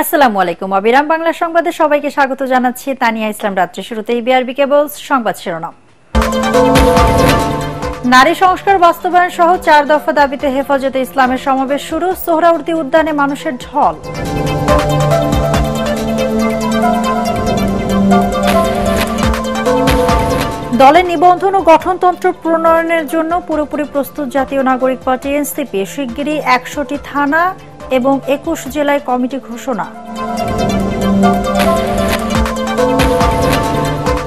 আসসালামু আলাইকুম। অবিরাম বাংলা সংবাদে সবাইকে স্বাগত জানাচ্ছি। তানিয়া ইসলাম। রাত্রি শুরুতেই বিআরবি কেবলস সংবাদ শিরোনাম। নারী সংস্কার বাস্তবায়ন সহ 4 দফা দাবিতে হেফাজতে ইসলামের সমাবেশ শুরু। সোহরাওয়ার্দী উদ্যানে মানুষের ঢল। দলের নিবন্ধন ও গঠনতন্ত্র প্রণয়নের জন্য পুরোপুরি প্রস্তুত জাতীয় নাগরিক পার্টি এনসিপি। শিগগিরই 100টি থানা এবং 21 জেলায় কমিটি ঘোষণা।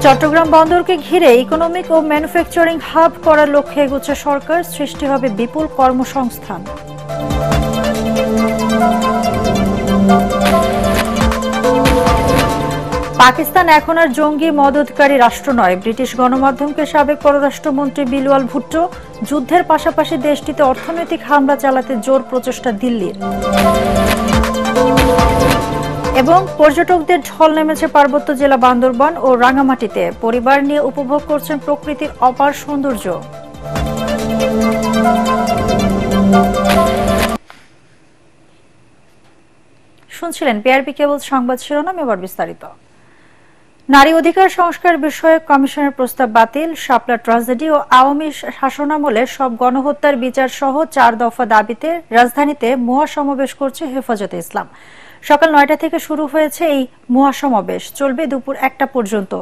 চট্টগ্রাম বন্দরকে ঘিরে ইকোনমিক ও ম্যানুফ্যাকচারিং হাব করার লক্ষ্যে এগোচ্ছে সরকার। সৃষ্টি হবে বিপুল কর্মসংস্থান। পাকিস্তান এখন আর জঙ্গি মদতকারী রাষ্ট্র নয়। ব্রিটিশ গণমাধ্যমকে সাবেক পররাষ্ট্রমন্ত্রী বিলওয়াল ভুট্টো। যুদ্ধের পাশাপাশি দেশটিতে অর্থনৈতিক হামলা চালাতে জোর প্রচেষ্টা দিল্লির। এবং পর্যটকদের ঢল নেমেছে পার্বত্য জেলা বান্দরবান ও রাঙামাটিতে। পরিবার নিয়ে উপভোগ করছেন প্রকৃতির অপার সৌন্দর্য। শুনছিলেন বিআরবি কেবল সংবাদ শিরোনাম। এবার বিস্তারিত। নারী অধিকার সংস্কার বিষয়ক কমিশনের প্রস্তাব বাতিল। শাপলা ট্র্যাজেডি ও আওয়ামী শাসনামলে সব গণহত্যার বিচার সহ 4 দফা দাবিতে রাজধানীতে মহাসমাবেশ করছে হেফাজতে ইসলাম। সকাল 9টা থেকে শুরু হয়েছে এই মহাসমাবেশ, চলবে দুপুর 1টা পর্যন্ত।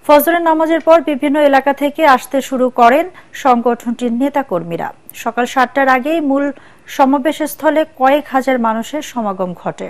ফজরের নামাজের পর বিভিন্ন এলাকা থেকে আসতে শুরু করেন সংগঠনটির নেতাকর্মীরা। সকাল 7টার আগেই মূল সমাবেশস্থলে কয়েক হাজার মানুষের সমাগম ঘটে।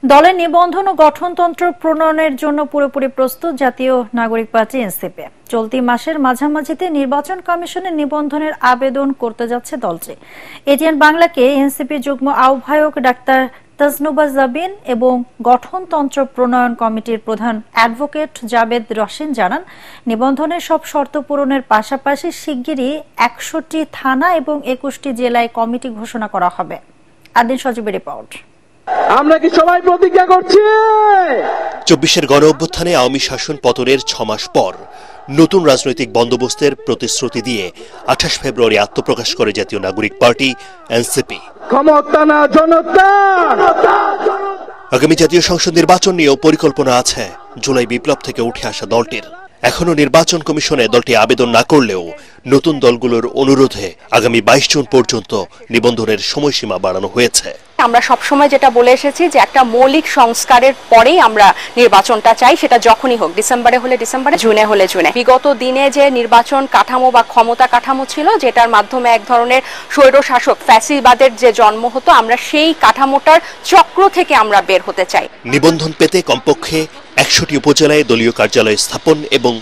দলের নিবন্ধন ও গঠনতন্ত্র প্রণয়নের জন্য পুরোপুরি প্রস্তুত জাতীয় নাগরিক পার্টি এনসিপি। চলতি মাসের মাঝামাঝিতে নির্বাচন কমিশনের নিবন্ধনের আবেদন করতে যাচ্ছে দলটি। এটিএন বাংলাকে এনসিপি যুগ্ম আহ্বায়ক ডাক্তার তাজনুবা জাবিন এবং গঠনতন্ত্র প্রণয়ন কমিটির প্রধান অ্যাডভোকেট জাবেদ রশিন জানান, নিবন্ধনের সব শর্ত পূরণের পাশাপাশি শিগগিরই 100টি থানা এবং 21টি জেলায় কমিটি ঘোষণা করা হবে। আদিন সজীবের রিপোর্ট। আমরা কি সবাই প্রতিজ্ঞা করছি? 24-এর গণ অভ্যুত্থানে আওয়ামী শাসন পতনের 6 মাস পর নতুন রাজনৈতিক বন্দোবস্তের প্রতিশ্রুতি দিয়ে 28 ফেব্রুয়ারি আত্মপ্রকাশ করে জাতীয় নাগরিক পার্টি এনসিপি। ক্ষমতা না জনতা। আগামী জাতীয় সংসদ নির্বাচন নিয়েও পরিকল্পনা আছে। জুলাই বিপ্লব থেকে উঠে আসা দলটির এখনো নির্বাচন কমিশনে দলটি আবেদন না করলেও নতুন দলগুলোর অনুরোধে আগামী 22 জুন পর্যন্ত নিবন্ধনের সময়সীমা বাড়ানো হয়েছে। আমরা সবসময় যেটা বলে এসেছি যে একটা মৌলিক সংস্কারের পরেই আমরা নির্বাচনটা চাই, সেটা যখনই হোক, ডিসেম্বরে হলে ডিসেম্বরে, জুনে হলে জুনে। বিগত দিনে যে নির্বাচন কাঠামো বা ক্ষমতা কাঠামো ছিল, যেটার মাধ্যমে এক ধরনের স্বৈরশাসক ফ্যাসিবাদের যে জন্ম হতো, আমরা সেই কাঠামোটার চক্র থেকে আমরা বের হতে চাই। নিবন্ধন পেতে কমপক্ষে 100টি উপজেলায় দলীয় কার্যালয় স্থাপন এবং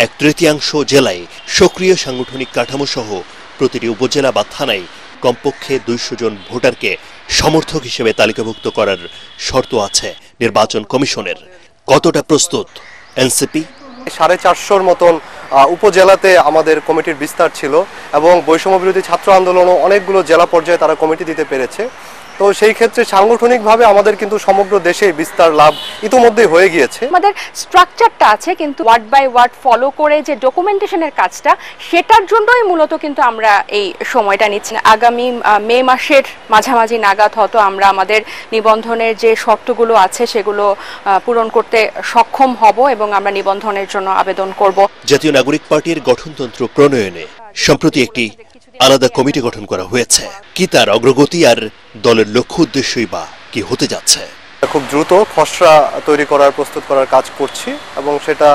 1/3 জেলায় সক্রিয় সাংগঠনিক কাঠামো সহ প্রতিটি উপজেলা বা থানায় কমপক্ষে 200 জন ভোটারকে সমর্থক হিসেবে তালিকাভুক্ত করার শর্ত আছে নির্বাচন কমিশনের। কতটা প্রস্তুত এনসিপি? 450-র মতন উপজেলাতে আমাদের কমিটির বিস্তার ছিল এবং বৈষম্য বিরোধী ছাত্র আন্দোলনও অনেকগুলো জেলা পর্যায়ে তারা কমিটি দিতে পেরেছে। তো সেই ক্ষেত্রে সাংগঠনিকভাবে আমাদের কিন্তু সমগ্র দেশে বিস্তার লাভ ইতিমধ্যে হয়ে গিয়েছে। আমাদের স্ট্রাকচারটা আছে, কিন্তু ওয়ার্ড বাই ওয়ার্ড ফলো করে যে ডকুমেন্টেশনের কাজটা, সেটার জন্যই মূলত কিন্তু আমরা এই সময়টা নিচ্ছি। আগামী মে মাসের মাঝামাঝি নাগাদ হয়তো আমরা আমাদের নিবন্ধনের যে শর্তগুলো আছে সেগুলো পূরণ করতে সক্ষম হব এবং আমরা নিবন্ধনের জন্য আবেদন করব। জাতীয় নাগরিক পার্টির গঠনতন্ত্র প্রণয়নে সম্প্রতি একটি আলাদা কমিটি গঠন করা হয়েছে। কি তার অগ্রগতি আর দলের লক্ষ্য উদ্দেশ্যই বা কি হতে যাচ্ছে? খুব দ্রুত খসড়া তৈরি করার প্রস্তুত করার কাজ করছি এবং সেটা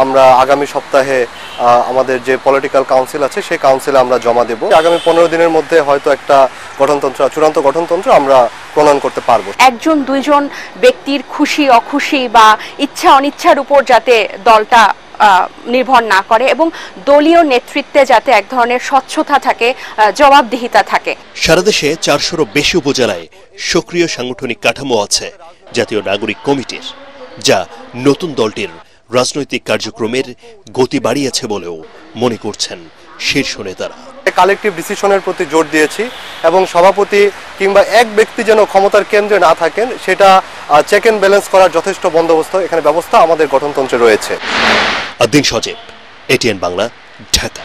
আমরা আগামী সপ্তাহে আমাদের যে পলিটিক্যাল কাউন্সিল আছে সেই কাউন্সিলে আমরা জমা দেব। আগামী 15 দিনের মধ্যে হয়তো একটা চূড়ান্ত গঠনতন্ত্র আমরা প্রণয়ন করতে পারবো। 1-2 ব্যক্তির খুশি অখুশি বা ইচ্ছা অনিচ্ছার উপর যাতে দলটা নির্ভর না করে এবং দলীয় নেতৃত্বে যাতে এক ধরনের স্বচ্ছতা থাকে, জবাবদিহিতা থাকে। সারা দেশে 400-রও বেশি উপজেলায় সক্রিয় সাংগঠনিক কাঠামো আছে জাতীয় নাগরিক কমিটির, যা নতুন দলটির রাজনৈতিক কার্যক্রমের গতি বাড়িয়েছে বলেও মনে করছেন শীর্ষ নেতারা। কালেকটিভ ডিসিশনের প্রতি জোর দিয়েছি এবং সভাপতি কিংবা এক ব্যক্তি যেন ক্ষমতার কেন্দ্রে না থাকেন সেটা চেক এন্ড ব্যালেন্স করার যথেষ্ট বন্দোবস্ত এখানে ব্যবস্থা আমাদের গঠনতন্ত্রে রয়েছে। আদ্দিন সজীব, এটিএন বাংলা, ঢাকা।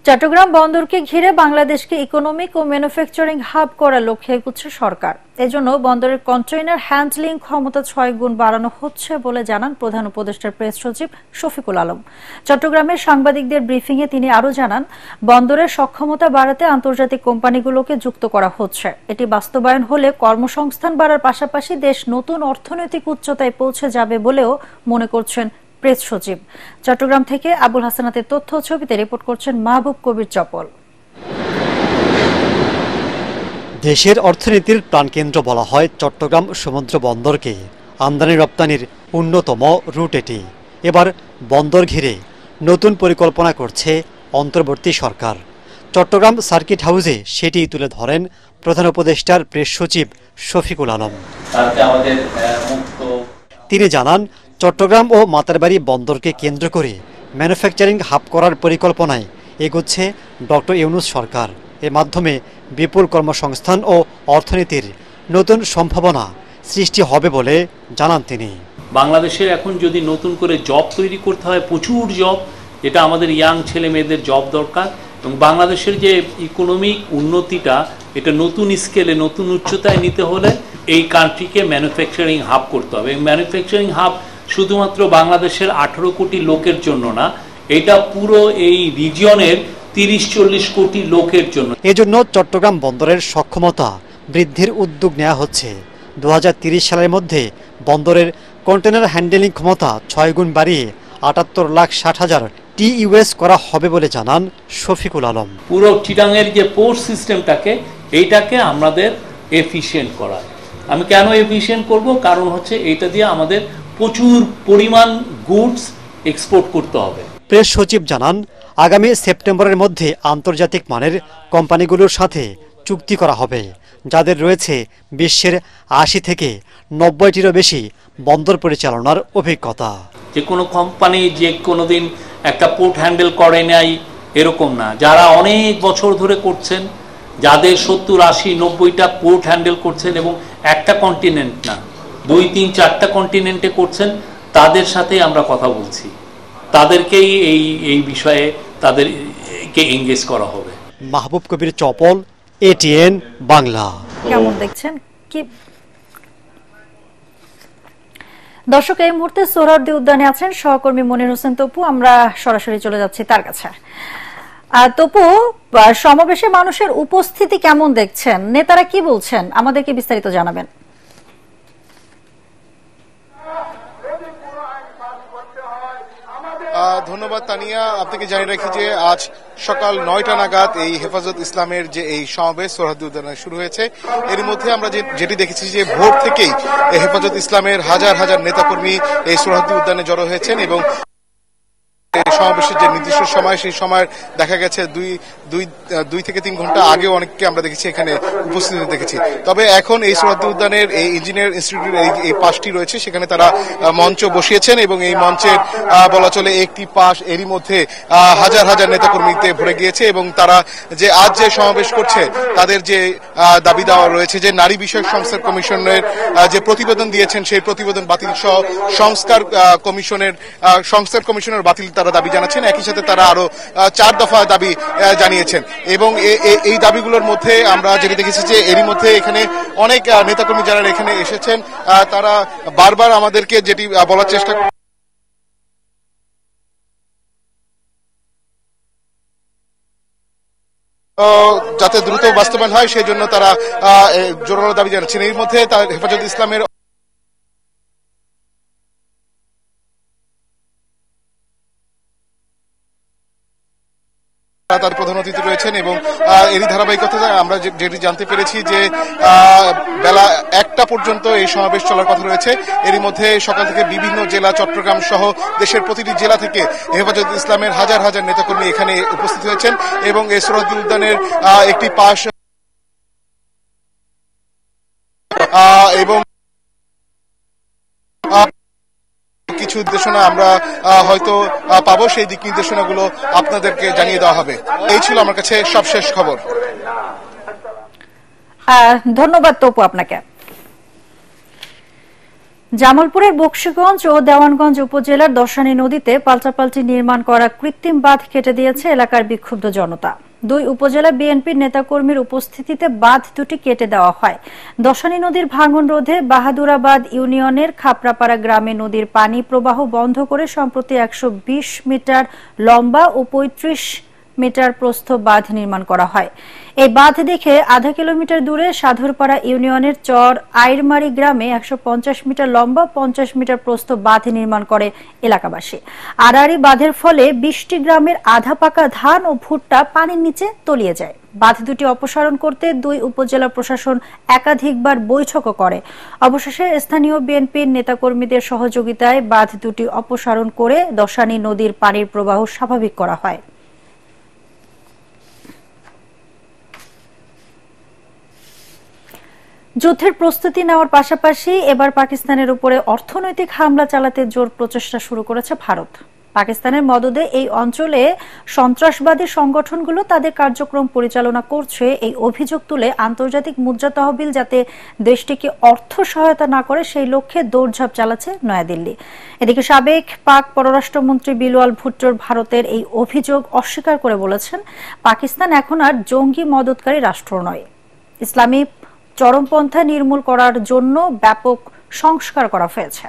চট্টগ্রাম বন্দরকে ঘিরে বাংলাদেশকে ইকোনমিক ও ম্যানুফ্যাকচারিং হাব করার লক্ষ্যে এগুচ্ছে সরকার। এজন্য বন্দরের কন্টেইনার হ্যান্ডলিং ক্ষমতা 6 গুণ বাড়ানো হচ্ছে বলে জানান প্রধান উপদেষ্টার প্রেস সচিব শফিকুল আলম। চট্টগ্রামের সাংবাদিকদের ব্রিফিংয়ে তিনি আরও জানান, বন্দরের সক্ষমতা বাড়াতে আন্তর্জাতিক কোম্পানিগুলোকে যুক্ত করা হচ্ছে। এটি বাস্তবায়ন হলে কর্মসংস্থান বাড়ার পাশাপাশি দেশ নতুন অর্থনৈতিক উচ্চতায় পৌঁছে যাবে বলেও মনে করছেন প্রেস সচিব। চট্টগ্রাম থেকে আবুল হাসানাতের তথ্য ছবিতে রিপোর্ট করছেন মাহবুব কবির চপল। দেশের অর্থনীতির প্রাণকেন্দ্র বলা হয় চট্টগ্রাম সমুদ্র বন্দরকে। আমদানি রপ্তানির অন্যতম রুট এটি। এবার বন্দর ঘিরে নতুন পরিকল্পনা করছে অন্তর্বর্তী সরকার। চট্টগ্রাম সার্কিট হাউসে সেটি তুলে ধরেন প্রধান উপদেষ্টার প্রেস সচিব শফিকুল আলম। তিনি জানান, চট্টগ্রাম ও মাতারবাড়ি বন্দরকে কেন্দ্র করে ম্যানুফ্যাকচারিং হাব করার পরিকল্পনায় এগোচ্ছে ডক্টর ইউনূস সরকার। এর মাধ্যমে বিপুল কর্মসংস্থান ও অর্থনীতির নতুন সম্ভাবনা সৃষ্টি হবে বলে জানান তিনি। বাংলাদেশের এখন যদি নতুন করে জব তৈরি করতে হয়, প্রচুর জব, যেটা আমাদের ইয়াং ছেলে মেয়েদের জব দরকার, এবং বাংলাদেশের যে ইকোনমিক উন্নতিটা এটা নতুন স্কেলে নতুন উচ্চতায় নিতে হলে এই কান্ট্রিকে ম্যানুফ্যাকচারিং হাব করতে হবে। ম্যানুফ্যাকচারিং হাব শুধুমাত্র বাংলাদেশের 18 কোটি লোকের জন্য না, এটা পুরো এই রিজিয়নের 30-40 কোটি লোকের জন্য। এজন্য চট্টগ্রাম বন্দরের সক্ষমতা বৃদ্ধির উদ্যোগ নেওয়া হচ্ছে। 2030 সালের মধ্যে বন্দরের কন্টেনার হ্যান্ডেলিং ক্ষমতা 6 গুণ বাড়িয়ে 78,60,000 TEUS করা হবে বলে জানান শফিকুল আলম। পুরো চিটাঙের যে পোর্ট সিস্টেমটাকে এইটাকে আমাদের এফিশিয়েন্ট করা। আমি কেন এফিশিয়েন্ট করব? কারণ হচ্ছে এইটা দিয়ে আমাদের প্রচুর পরিমাণ গুডস এক্সপোর্ট করতে হবে। প্রেস সচিব জানান, আগামী সেপ্টেম্বরের মধ্যে আন্তর্জাতিক মানের কোম্পানিগুলোর সাথে চুক্তি করা হবে, যাদের রয়েছে বিশ্বের 80 থেকে 90টিরও বেশি বন্দর পরিচালনার অভিজ্ঞতা। যে কোনো কোম্পানি যে কোনো দিন একটা পোর্ট হ্যান্ডেল করে নাই এরকম না, যারা অনেক বছর ধরে করছেন, যাদের 70, 80, 90টা পোর্ট হ্যান্ডেল করছেন এবং একটা কন্টিনেন্ট না, 2, 3, 4টা কন্টিনেন্টে করছেন, তাদের সাথে আমরা কথা বলছি। তাদেরকেই এই বিষয়ে তাদেরকে এনগেজ করা হবে। মাহবুব কবির চপল, এটিএন বাংলা। কেমন দেখছেন কি দর্শক? এই মুহূর্তে সোহরাওয়ার্দী উদ্যানে আছেন সহকর্মী মনির হোসেন তপু। আমরা সরাসরি চলে যাচ্ছি তার কাছে। তপু, সমাবেশে মানুষের উপস্থিতি কেমন দেখছেন? নেতারা কি বলছেন? আমাদেরকে বিস্তারিত জানাবেন। ধন্যবাদ তানিয়া। আপনাকে জানিয়ে রাখি যে আজ সকাল 9টা নাগাদ এই হেফাজত ইসলামের যে এই সমাবেশ সোহরাওয়ার্দী উদ্যানে শুরু হয়েছে। এর মধ্যে আমরা যেটি দেখেছি যে ভোর থেকেই হেফাজত ইসলামের হাজার হাজার নেতাকর্মী এই সোহরাওয়ার্দী উদ্যানে জড়ো হয়েছেন এবং সমাবেশের যে নির্দিষ্ট সময়, সেই সময় দেখা গেছে 2 থেকে 3 ঘন্টা আগে অনেককে আমরা দেখেছি এখানে উপস্থিত দেখেছি। তবে এখন এই সোহরাওয়ার্দী উদ্যানের এই ইঞ্জিনিয়ার ইনস্টিটিউটের এই পাশটি রয়েছে, সেখানে তারা মঞ্চ বসিয়েছেন এবং এই মঞ্চের বলা চলে একটি পাশ এরই মধ্যে হাজার হাজার নেতাকর্মীতে ভরে গিয়েছে এবং তারা যে আজ যে সমাবেশ করছে তাদের যে দাবি দেওয়া রয়েছে, যে নারী বিষয়ক সংস্কার কমিশনের যে প্রতিবেদন দিয়েছেন সেই প্রতিবেদন বাতিল সহ সংস্কার কমিশনের বাতিল তারা দাবি জানাচ্ছেন। একই সাথে তারা আরো 4 দফা দাবি জানিয়েছেন এবং এই দাবিগুলোর মধ্যে আমরা যেটি দেখেছি যে এরই মধ্যে এখানে অনেক নেতাকর্মী যারা এখানে এসেছেন তারা বারবার আমাদেরকে যেটি বলার চেষ্টা যাতে দ্রুত বাস্তবায়ন হয় সেই জন্য তারা জোরালো দাবি জানাচ্ছেন। এর মধ্যে হেফাজত ইসলামের তার প্রধান অতিথি রয়েছেন এবং এরই ধারাবাহিকতায় আমরা যেটি জানতে পেরেছি যে বেলা 1টা পর্যন্ত এই সমাবেশ চলার কথা রয়েছে। এরই মধ্যে সকাল থেকে বিভিন্ন জেলা, চট্টগ্রাম সহ দেশের প্রতিটি জেলা থেকে হেফাজত ইসলামের হাজার হাজার নেতাকর্মী এখানে উপস্থিত হয়েছেন এবং এই সোহরাওয়ার্দী উদ্যানের একটি পাশ এবং কিছু নির্দেশনা আমরা হয়তো পাবো, সেই দিক নির্দেশনাগুলো আপনাদেরকে জানিয়ে দেওয়া হবে। এই ছিল আমার কাছে সবশেষ খবর। ধন্যবাদ তপু আপনাকে। জামালপুরের বকশীগঞ্জ ও দেওয়ানগঞ্জ উপজেলার দশানী নদীতে পাল্টাপাল্টি নির্মাণ করা কৃত্রিম বাঁধ কেটে দিয়েছে এলাকার বিক্ষুব্ধ জনতা। দুই উপজেলা বিএনপির নেতাকর্মীর উপস্থিতিতে বাঁধ দুটি কেটে দেওয়া হয়। দশানী নদীর ভাঙন রোধে বাহাদুরাবাদ ইউনিয়নের খাপড়াপাড়া গ্রামে নদীর পানি প্রবাহ বন্ধ করে সম্প্রতি 120 মিটার লম্বা ও 35 মিটার প্রস্থ বাঁধ নির্মাণ করা হয়। এই বাঁধ দেখে আধা কিলোমিটার দূরে সাধুরপাড়া ইউনিয়নের চর আইরমারি গ্রামে 150 মিটার লম্বা 50 মিটার প্রস্থ বাঁধ নির্মাণ করে এলাকাবাসী। আড়াআড়ি বাঁধের ফলে 20টি গ্রামের আধা পাকা ধান ও ভুট্টা পানির নিচে তলিয়ে যায়। বাঁধ দুটি অপসারণ করতে দুই উপজেলা প্রশাসন একাধিকবার বৈঠকও করে। অবশেষে স্থানীয় বিএনপির নেতাকর্মীদের সহযোগিতায় বাঁধ দুটি অপসারণ করে দশানী নদীর পানির প্রবাহ স্বাভাবিক করা হয়। যুদ্ধের প্রস্তুতি নেওয়ার পাশাপাশি এবার পাকিস্তানের উপরে অর্থনৈতিক হামলা চালাতে জোর প্রচেষ্টা শুরু করেছে ভারত। পাকিস্তানের মদদে এই অঞ্চলে সন্ত্রাসবাদী সংগঠনগুলো তাদের কার্যক্রম পরিচালনা করছে, এই অভিযোগ তুলে আন্তর্জাতিক মুদ্রা তহবিল যাতে দেশটিকে অর্থ সহায়তা না করে সেই লক্ষ্যে দৌড়ঝাঁপ চালাচ্ছে নয়াদিল্লি। এদিকে সাবেক পাক পররাষ্ট্রমন্ত্রী বিলওয়াল ভুট্টোর ভারতের এই অভিযোগ অস্বীকার করে বলেছেন, পাকিস্তান এখন আর জঙ্গি মদতকারী রাষ্ট্র নয়। ইসলামী চরমপন্থা নির্মূল করার জন্য ব্যাপক সংস্কার করা হয়েছে।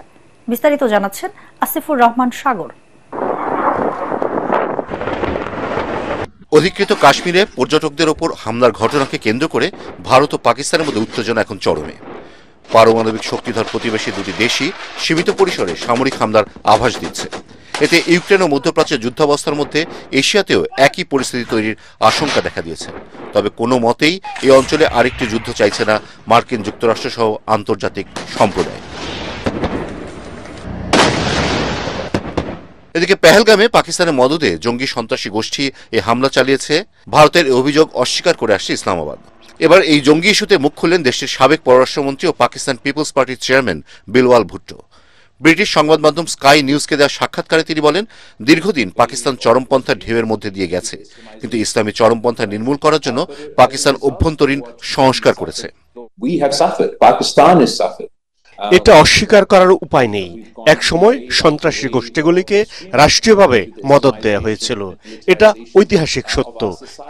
বিস্তারিত জানাচ্ছেন আসিফুর রহমান সাগর। অধিকৃত কাশ্মীরে পর্যটকদের ওপর হামলার ঘটনাকে কেন্দ্র করে ভারত ও পাকিস্তানের মধ্যে উত্তেজনা এখন চরমে। পারমাণবিক শক্তিধর প্রতিবেশী দুটি দেশই সীমিত পরিসরে সামরিক হামলার আভাস দিচ্ছে। এতে ইউক্রেন ও মধ্যপ্রাচ্যের যুদ্ধাবস্থার মধ্যে এশিয়াতেও একই পরিস্থিতি তৈরির আশঙ্কা দেখা দিয়েছে। তবে কোনো মতেই এই অঞ্চলে আরেকটি যুদ্ধ চাইছে না মার্কিন যুক্তরাষ্ট্র সহ আন্তর্জাতিক সম্প্রদায়। এদিকে পেহেলগামে পাকিস্তানের মদদে জঙ্গি সন্ত্রাসী গোষ্ঠী এই হামলা চালিয়েছে। ভারতের এই অভিযোগ অস্বীকার করে আসছে ইসলামাবাদ। এবার এই জঙ্গি ইস্যুতে মুখ খুললেন দেশটির সাবেক পররাষ্ট্রমন্ত্রী ও পাকিস্তান পিপলস পার্টির চেয়ারম্যান বিলওয়াল ভুট্টো। ব্রিটিশ সংবাদ মাধ্যম স্কাই নিউজকে দেওয়া সাক্ষাৎকারে তিনি বলেন, দীর্ঘদিন পাকিস্তান চরমপন্থার ঢেউয়ের মধ্যে দিয়ে গেছে, কিন্তু ইসলামী চরমপন্থা নির্মূল করার জন্য পাকিস্তান অভ্যন্তরীণ সংস্কার করেছে। এটা অস্বীকার করার উপায় নেই। এক সময় সন্ত্রাসী গোষ্ঠীগুলিকে রাষ্ট্রীয়ভাবে মদত দেয়া হয়েছিল, এটা ঐতিহাসিক সত্য,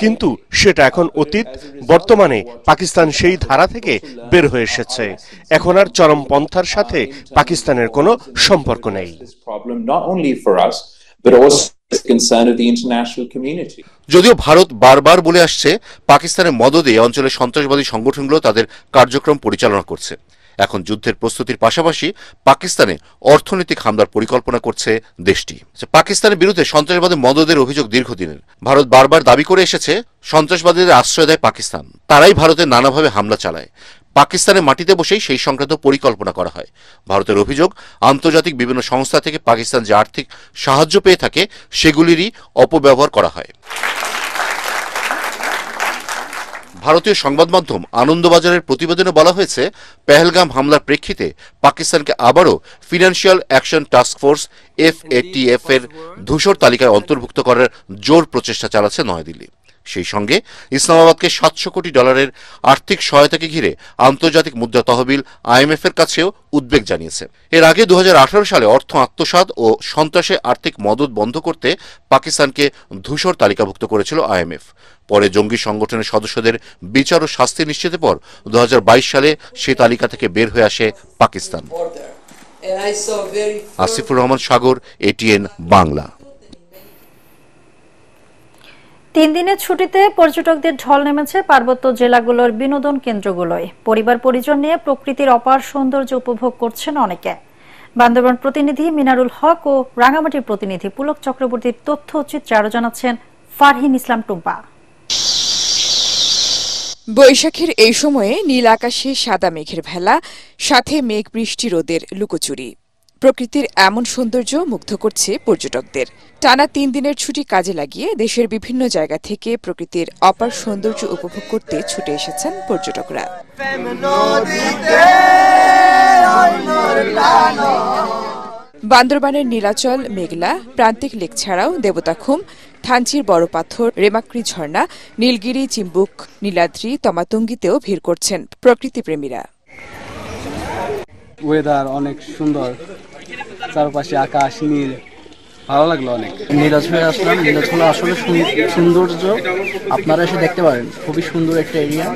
কিন্তু সেটা এখন অতীত। বর্তমানে পাকিস্তান সেই ধারা থেকে বের হয়ে এসেছে। এখন আর চরমপন্থার সাথে পাকিস্তানের কোনো সম্পর্ক নেই। যদিও ভারত বারবার বলে আসছে পাকিস্তানের মদদে অঞ্চলের সন্ত্রাসবাদী সংগঠনগুলো তাদের কার্যক্রম পরিচালনা করছে। এখন যুদ্ধের প্রস্তুতির পাশাপাশি পাকিস্তানে অর্থনৈতিক হামলার পরিকল্পনা করছে দেশটি। পাকিস্তানের বিরুদ্ধে সন্ত্রাসবাদের মদদের অভিযোগ দীর্ঘদিনের। ভারত বারবার দাবি করে এসেছে সন্ত্রাসবাদীদের আশ্রয় দেয় পাকিস্তান, তারাই ভারতের নানাভাবে হামলা চালায়। পাকিস্তানের মাটিতে বসেই সেই সংক্রান্ত পরিকল্পনা করা হয়। ভারতের অভিযোগ, আন্তর্জাতিক বিভিন্ন সংস্থা থেকে পাকিস্তান যে আর্থিক সাহায্য পেয়ে থাকে সেগুলিরই অপব্যবহার করা হয়। ভারতীয় সংবাদ মাধ্যম আনন্দবাজারের প্রতিবেদনে বলা হয়েছে, পেহেলগাম হামলার প্রেক্ষিতে পাকিস্তানকে আবারও financial action task force FATF এর ধূসর তালিকায় অন্তর্ভুক্ত করার জোর প্রচেষ্টা চালাচ্ছে নয়াদিল্লি। সেই সঙ্গে ইসলামাবাদকে $700 কোটি আর্থিক সহায়তাকে ঘিরে আন্তর্জাতিক মুদ্রা তহবিল IMF এর কাছেও উদ্বেগ জানিয়েছে। এর আগে 2018 সালে অর্থ আত্মসাৎ ও সন্ত্রাসে আর্থিক মদত বন্ধ করতে পাকিস্তানকে ধূসর তালিকাভুক্ত করেছিল IMF। পরে জঙ্গি সংগঠনের সদস্যদের বিচার ও শাস্তি নিশ্চিতের পর 2022 সালে সেই তালিকা থেকে বের হয়ে আসে পাকিস্তান। আসিফুর রহমান সাগর, ATN বাংলা। 3 দিনের ছুটিতে পর্যটকদের ঢল নেমেছে পার্বত্য জেলাগুলোর বিনোদন কেন্দ্রগুলোয়। পরিবার পরিজন নিয়ে প্রকৃতির অপার সৌন্দর্য উপভোগ করছেন অনেকে। বান্দরবান প্রতিনিধি মিনারুল হক ও রাঙামাটির প্রতিনিধি পুলক চক্রবর্তীর তথ্য চিত্রে আরো জানাচ্ছেন ফারহিন ইসলাম টুম্পা। বৈশাখের এই সময়ে নীল আকাশে সাদা মেঘের ভেলা, সাথে মেঘ বৃষ্টি রোদের লুকোচুরি। প্রকৃতির এমন সৌন্দর্য মুগ্ধ করছে পর্যটকদের। টানা 3 দিনের ছুটি কাজে লাগিয়ে দেশের বিভিন্ন জায়গা থেকে প্রকৃতির অপার সৌন্দর্য উপভোগ করতে ছুটে এসেছেন পর্যটকরা। বান্দরবানের নীলাচল, মেঘলা, প্রান্তিক লেক ছাড়াও দেবতাখুম, থানচির বড় পাথর, রেমাক্রি ঝর্ণা, নীলগিরি, চিম্বুক, নীলাদ্রি, তমাতুঙ্গিতেও ভিড় করছেন প্রকৃতিপ্রেমীরা। ওয়েদার অনেক সুন্দর, চারপাশে আকাশ নীল, ভালো লাগলো অনেক। নীলাচলে আসলাম, নীলাচলে আসলে সৌন্দর্য আপনারা এসে দেখতে পারেন। খুবই সুন্দর একটা এরিয়া,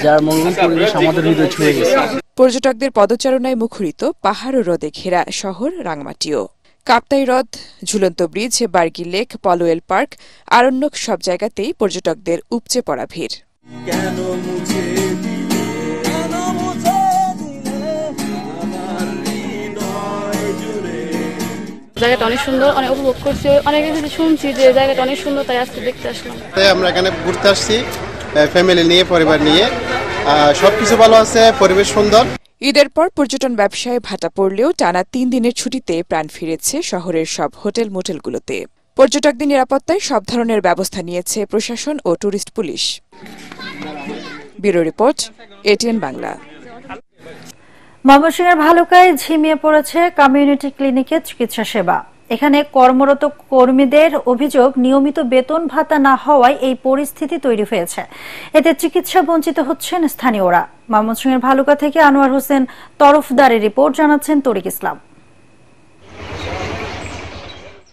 যার মনোরম পরিবেশ আমাদের হৃদয় ছুঁয়ে গেছে। পর্যটকদের পদচারণায় মুখরিত পাহাড় ও হ্রদে ঘেরা শহর রাঙামাটিও। কাপ্তাই হ্রদ, ঝুলন্ত bridge, Bargi lake, Polwel park, Aranyak সব জায়গাতেই পর্যটকদের উপচে পড়া ভিড়। জায়গাটা অনেক সুন্দর, অনেক উপভোগ করছি, অনেক কিছু শুনছি যে জায়গাটা অনেক সুন্দর, তাই আজকে দেখতে আসলাম। আমরা এখানে ঘুরতে আসছি ফ্যামিলি নিয়ে, পরিবার নিয়ে, সবকিছু ভালো আছে, পরিবেশ সুন্দর। ঈদের পর পর্যটন ব্যবসায় ভাটা পড়লেও টানা 3 দিনের ছুটিতে প্রাণ ফিরেছে শহরের সব হোটেল মোটেলগুলোতে। পর্যটকদের নিরাপত্তায় সব ধরনের ব্যবস্থা নিয়েছে প্রশাসন ও tourist police. Bureau report, ATN Bangla. ময়মনসিংহের ভালুকায় ঝিমিয়ে পড়েছে কমিউনিটি ক্লিনিকের চিকিৎসা সেবা। এখানে কর্মরত কর্মীদের অভিযোগ, নিয়মিত বেতন ভাতা না হওয়ায় এই পরিস্থিতি তৈরি হয়েছে। এতে চিকিৎসা বঞ্চিত হচ্ছেন স্থানীয়রা। ময়মনসিংহের ভালুকা থেকে আনোয়ার হোসেন তরফদারের রিপোর্ট, জানাচ্ছেন তরিক ইসলাম।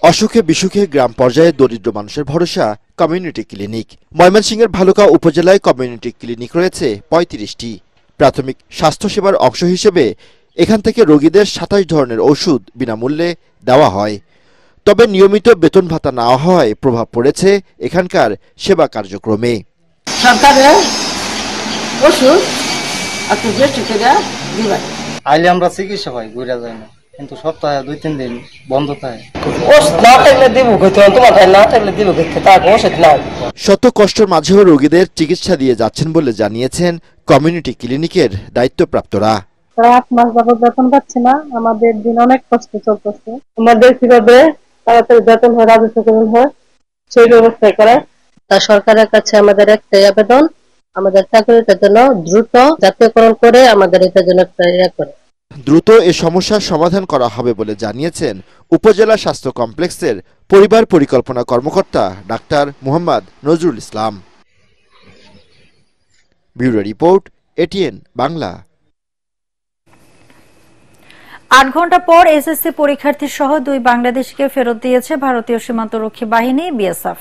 অসুখে বিসুখে গ্রাম পর্যায়ে দরিদ্র মানুষের ভরসা কমিউনিটি ক্লিনিক। ময়মনসিংহের ভালুকা উপজেলায় কমিউনিটি ক্লিনিক রয়েছে 35টি। প্রাথমিক স্বাস্থ্যসেবার অংশ হিসেবে এখান থেকে রোগীদের 27 ধরনের ওষুধ বিনামূল্যে দেওয়া হয়। তবে নিয়মিত বেতন ভাতা না হওয়ায় প্রভাব পড়েছে এখানকার সেবা কার্যক্রমে। সরকারের ওষুধ আইলে আমরা চিকিৎসা পাই, ঘুরে যায় না, কিন্তু সপ্তাহে 2-3 দিন বন্ধ থাকে। শত কষ্টের মাঝেও রোগীদের চিকিৎসা দিয়ে যাচ্ছেন বলে জানিয়েছেন কমিউনিটি ক্লিনিকের দায়িত্বপ্রাপ্তরা। 8 মাস যাবত বেতন পাচ্ছি না, আমাদের দিন অনেক কষ্ট চলতেছে। আমাদের কিভাবে তাড়াতাড়ি বেতন হয়, রাজস্ব হয়, সেই ব্যবস্থা করে। তা সরকারের কাছে আমাদের একটাই আবেদন, আমাদের চাকরিটার জন্য দ্রুত জাতীয়করণ করে আমাদের এটার জন্য একটা করে দ্রুত এ সমস্যার সমাধান করা হবে বলে জানিয়েছেন উপজেলা স্বাস্থ্য কমপ্লেক্সের পরিবার পরিকল্পনা কর্মকর্তা doctor Mohammad Nazrul Islam. Bureau report, ATN Bangla. 8 ঘন্টা পর এসএসসি পরীক্ষার্থী সহ 2 বাংলাদেশিকে ফেরত দিয়েছে ভারতীয় সীমান্তরক্ষী বাহিনী বিএসএফ।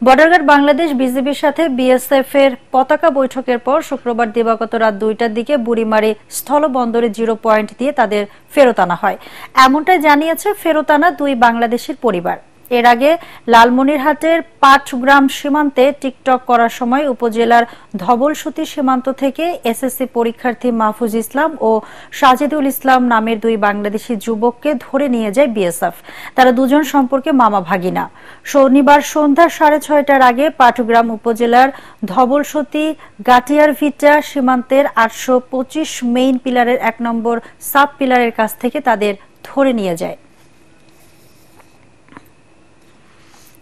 বর্ডার গার্ড বাংলাদেশ বিজিবির সাথে বিএসএফ এর পতাকা বৈঠকের পর শুক্রবার দিবাগত রাত 2টার দিকে বুড়িমারি স্থলবন্দরে 0 পয়েন্ট দিয়ে তাদের ফেরত আনা হয়। এমনটাই জানিয়েছে ফেরত আনা 2 বাংলাদেশির পরিবার। এর আগে লালমনিরহাটের পাটগ্রাম সীমান্তে টিকটক করার সময় উপজেলার ধবলসতী সীমান্ত থেকে এসএসসি পরীক্ষার্থী মাহফুজ ইসলাম ও সাজিদুল ইসলাম নামের 2 বাংলাদেশি যুবককে ধরে নিয়ে যায় বিএসএফ। তারা দুজন সম্পর্কে মামা ভাগিনা। শনিবার সন্ধ্যা 6:30টার আগে পাটগ্রাম উপজেলার ধবলসতী গাটিয়ারভিটা সীমান্তের 825 মেইন পিলারের 1 নম্বর সাব পিলারের কাছ থেকে তাদের ধরে নিয়ে যায়।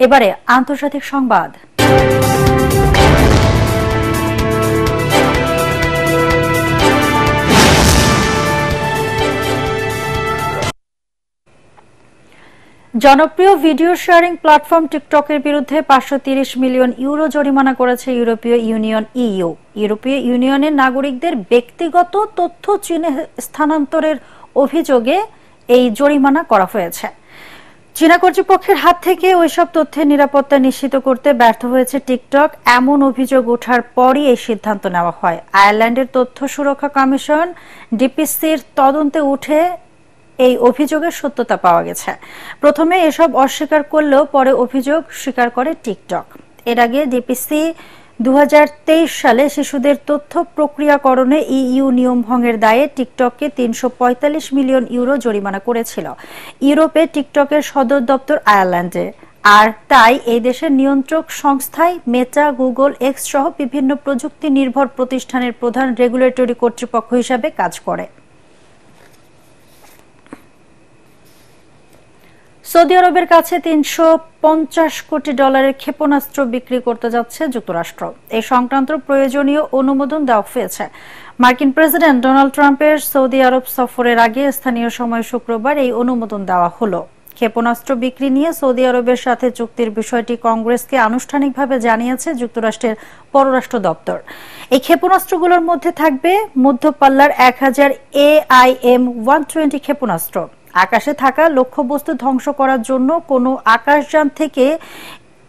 এবারে আন্তর্জাতিক সংবাদ। জনপ্রিয় ভিডিও শেয়ারিং প্ল্যাটফর্ম টিকটকের বিরুদ্ধে 530 মিলিয়ন ইউরো জরিমানা করেছে ইউরোপীয় ইউনিয়ন ইইউ। ইউরোপীয় ইউনিয়নের নাগরিকদের ব্যক্তিগত তথ্য চীনে স্থানান্তরের অভিযোগে এই জরিমানা করা হয়েছে। চীনা কর্তৃপক্ষের হাত থেকে ওইসব তথ্যের নিরাপত্তা নিশ্চিত করতে ব্যর্থ হয়েছে টিকটক। এমন অভিযোগ ওঠার পরই এই সিদ্ধান্ত নেওয়া হয়। আয়ারল্যান্ডের তথ্য সুরক্ষা কমিশন ডিপিসির তদন্তে উঠে এই অভিযোগের সত্যতা পাওয়া গেছে। প্রথমে এসব অস্বীকার করলেও পরে অভিযোগ স্বীকার করে টিকটক। এর আগে ডিপিসি 2023 সালে শিশুদের তথ্য প্রক্রিয়াকরণে ইইউ নিয়ম ভঙ্গের দায়ে টিকটককে 345 মিলিয়ন ইউরো জরিমানা করেছিল। ইউরোপে টিকটকের সদর দপ্তর আয়ারল্যান্ডে, আর তাই এই দেশের নিয়ন্ত্রক সংস্থায় মেটা, গুগল, এক্স সহ বিভিন্ন প্রযুক্তি নির্ভর প্রতিষ্ঠানের প্রধান রেগুলেটরি কর্তৃপক্ষ হিসাবে কাজ করে। সৌদি আরবের কাছে 350 কোটি ডলারের ক্ষেপণাস্ত্র বিক্রি করতে যাচ্ছে যুক্তরাষ্ট্র। এই সংক্রান্ত প্রয়োজনীয় অনুমোদন দেওয়া হয়েছে। মার্কিন প্রেসিডেন্ট ডোনাল্ড ট্রাম্পের সৌদি আরব সফরের আগে স্থানীয় সময় শুক্রবার এই অনুমোদন দেওয়া হলো। ক্ষেপণাস্ত্র বিক্রি নিয়ে সৌদি আরবের সাথে চুক্তির বিষয়টি কংগ্রেসকে আনুষ্ঠানিকভাবে জানিয়েছে যুক্তরাষ্ট্রের পররাষ্ট্র দপ্তর। এই ক্ষেপণাস্ত্রগুলোর মধ্যে থাকবে মধ্যপাল্লার 1000 AIM-120 ক্ষেপণাস্ত্র। আকাশে থাকা লক্ষ্যবস্তু ধ্বংস করার জন্য কোনো আকাশযান থেকে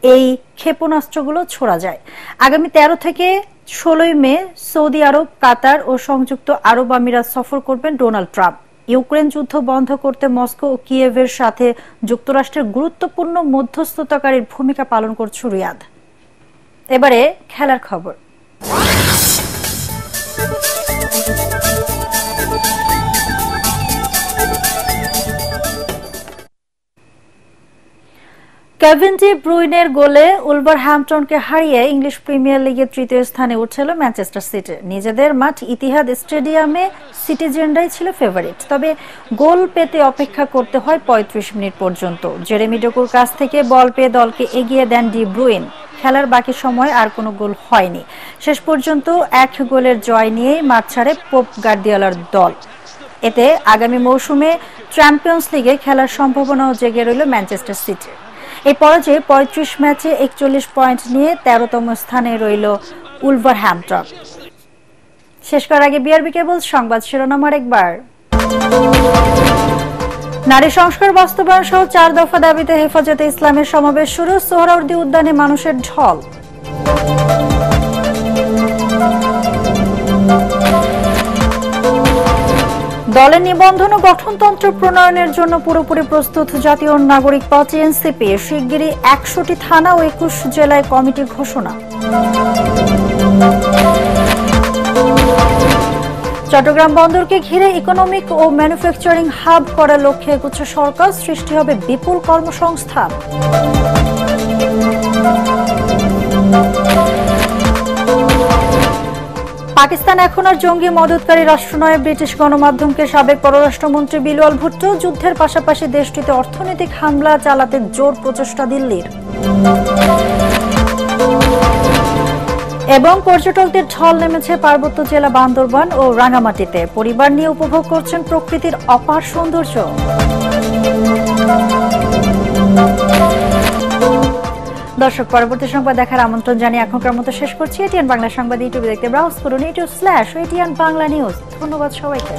এই ক্ষেপণাস্ত্রগুলো ছোড়া যায়। আগামী 13 থেকে 16 মে সৌদি আরব, কাতার ও সংযুক্ত আরব আমিরাত সফর করবেন ডোনাল্ড ট্রাম্প। ইউক্রেন যুদ্ধ বন্ধ করতে মস্কো ও কিয়েভের সাথে যুক্তরাষ্ট্রের গুরুত্বপূর্ণ মধ্যস্থতাকারীর ভূমিকা পালন করছে রিয়াদ। এবারে খেলার খবর। কেভিন ডি ব্রুইনের গোলে উলভারহ্যাম্পটনকে হারিয়ে ইংলিশ প্রিমিয়ার লিগের তৃতীয় স্থানে উঠছিল ম্যানচেস্টার সিটি। নিজেদের মাঠ ইতিহাদ স্টেডিয়ামে সিটিজেনরাই ছিল ফেভারিট, তবে গোল পেতে অপেক্ষা করতে হয় 35 মিনিট পর্যন্ত। জেরেমি ডোকুর কাছ থেকে বল পেয়ে দলকে এগিয়ে দেন ডি ব্রুইন। খেলার বাকি সময় আর কোনো গোল হয়নি। শেষ পর্যন্ত 1 গোলের জয় নিয়েই মাঠ ছাড়ে পেপ গার্দিওলার দল। এতে আগামী মৌসুমে চ্যাম্পিয়ন্স লিগে খেলার সম্ভাবনাও জেগে রইল ম্যানচেস্টার সিটি। এই পরাজয়ে 35 ম্যাচে 41 পয়েন্ট নিয়ে 13তম স্থানে রইল উলভারহ্যাম্পটন। শেষ করার আগে বিআরবি কেবল সংবাদ শিরোনাম আরেকবার। নারী সংস্কার বাস্তবায়ন সহ 4 দফা দাবিতে হেফাজতে ইসলামের সমাবেশ শুরু। সোহরাওয়ার্দী উদ্যানে মানুষের ঢল। দলের নিবন্ধন ও গঠনতন্ত্র প্রণয়নের জন্য পুরোপুরি প্রস্তুত জাতীয় নাগরিক পার্টি এনসিপি। শিগগিরই 100টি থানা ও 21 জেলায় কমিটি ঘোষণা। চট্টগ্রাম বন্দরকে ঘিরে ইকোনমিক ও ম্যানুফ্যাকচারিং হাব করার লক্ষ্যে এগোচ্ছে সরকার। সৃষ্টি হবে বিপুল কর্মসংস্থান। পাকিস্তান এখন আর জঙ্গি মদতকারী রাষ্ট্র নয়, ব্রিটিশ গণমাধ্যমকে সাবেক পররাষ্ট্রমন্ত্রী বিলওয়াল ভুট্টো। যুদ্ধের পাশাপাশি দেশটিতে অর্থনৈতিক হামলা চালাতে জোর প্রচেষ্টা দিল্লির। এবং পর্যটকদের ঢল নেমেছে পার্বত্য জেলা বান্দরবান ও রাঙ্গামাটিতে। পরিবার নিয়ে উপভোগ করছেন প্রকৃতির অপার সৌন্দর্য। দর্শক, পরবর্তী সংবাদ দেখার আমন্ত্রণ জানিয়ে এখনকার মতো শেষ করছি। এটিএন বাংলা সংবাদ ইউটিউবে দেখতে ব্রাউজ করুন youtube/ATN বাংলা নিউজ। ধন্যবাদ সবাইকে।